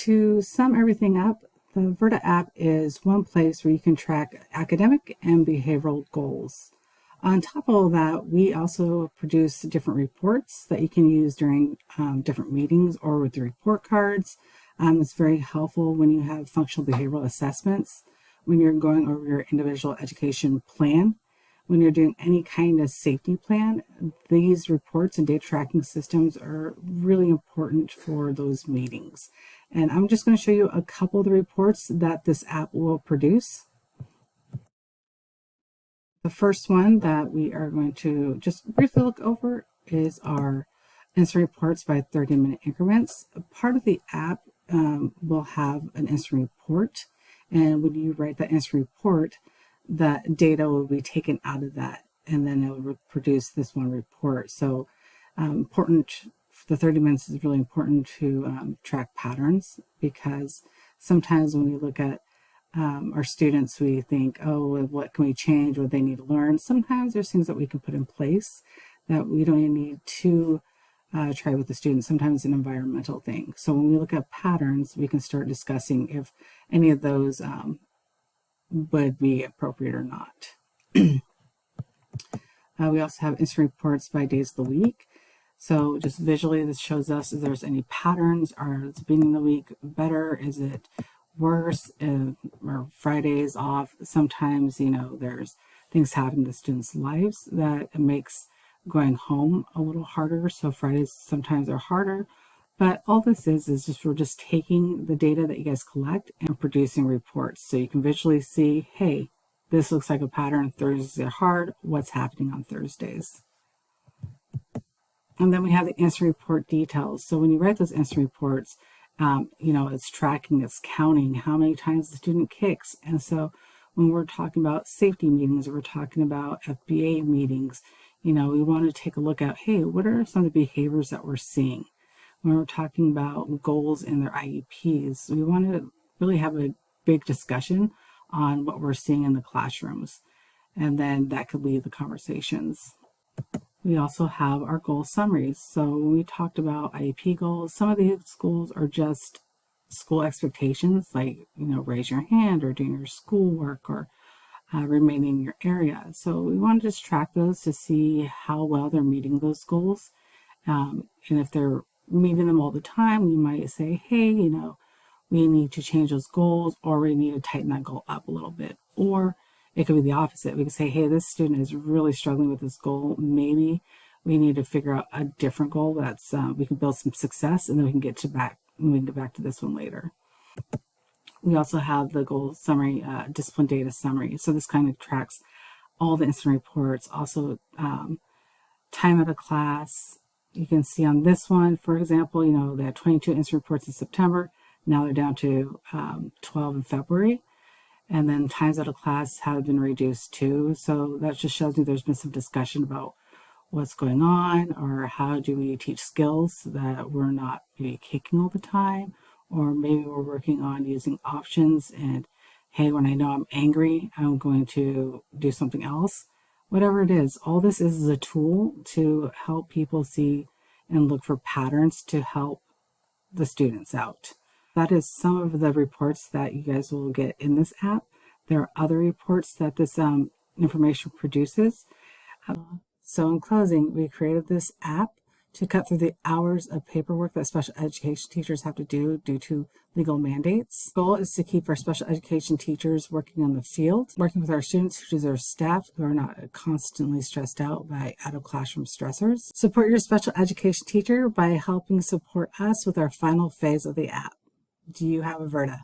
To sum everything up, the Verda app is one place where you can track academic and behavioral goals. On top of all that, we also produce different reports that you can use during different meetings or with the report cards. It's very helpful when you have functional behavioral assessments, when you're going over your individual education plan, when you're doing any kind of safety plan. These reports and data tracking systems are really important for those meetings. And I'm just going to show you a couple of the reports that this app will produce. The first one that we are going to just briefly look over is our instant reports by 30-minute increments. A part of the app will have an instant report, and when you write that instant report, that data will be taken out of that, and then it will produce this one report. So the 30 minutes is really important to track patterns, because sometimes when we look at our students, we think, oh, what can we change? What they need to learn? Sometimes there's things that we can put in place that we don't even need to try with the students. Sometimes it's an environmental thing. So when we look at patterns, we can start discussing if any of those would be appropriate or not. We also have instant reports by days of the week. So just visually, this shows us if there's any patterns. Are the beginning of the week better? Is it worse? Or Fridays off? Sometimes, there's things happen in the students' lives that it makes going home a little harder. So Fridays sometimes are harder. But all this is just we're just taking the data that you guys collect and producing reports. So you can visually see, hey, this looks like a pattern. Thursdays are hard. What's happening on Thursdays? And then we have the instant report details. So when you write those instant reports, it's tracking, it's counting how many times the student kicks. And so when we're talking about safety meetings, or we're talking about FBA meetings, we want to take a look at, hey, what are some of the behaviors that we're seeing? When we're talking about goals in their IEPs, we want to really have a big discussion on what we're seeing in the classrooms. And then that could lead the conversations. We also have our goal summaries. So when we talked about IEP goals, some of these goals are just school expectations, like, raise your hand or doing your schoolwork or remaining in your area. So we want to just track those to see how well they're meeting those goals. And if they're meeting them all the time, we might say, hey, we need to change those goals, or we need to tighten that goal up a little bit. Or it could be the opposite. We can say, hey, this student is really struggling with this goal. Maybe we need to figure out a different goal that's we can build some success, and then we can get back to this one later. We also have the goal summary, discipline data summary. So this kind of tracks all the instant reports, also time out of class. You can see on this one, for example, they had 22 instant reports in September. Now they're down to 12 in February. And then times out of class have been reduced too. So that just shows me there's been some discussion about what's going on, or how do we teach skills that we're not maybe kicking all the time, or maybe we're working on using options. And hey, when I know I'm angry, I'm going to do something else. Whatever it is, all this is a tool to help people see and look for patterns to help the students out. That is some of the reports that you guys will get in this app. There are other reports that this information produces. So in closing, we created this app to cut through the hours of paperwork that special education teachers have to do due to legal mandates. The goal is to keep our special education teachers working on the field, working with our students who deserve staff who are not constantly stressed out by out-of-classroom stressors. Support your special education teacher by helping support us with our final phase of the app. Do you have a Verda?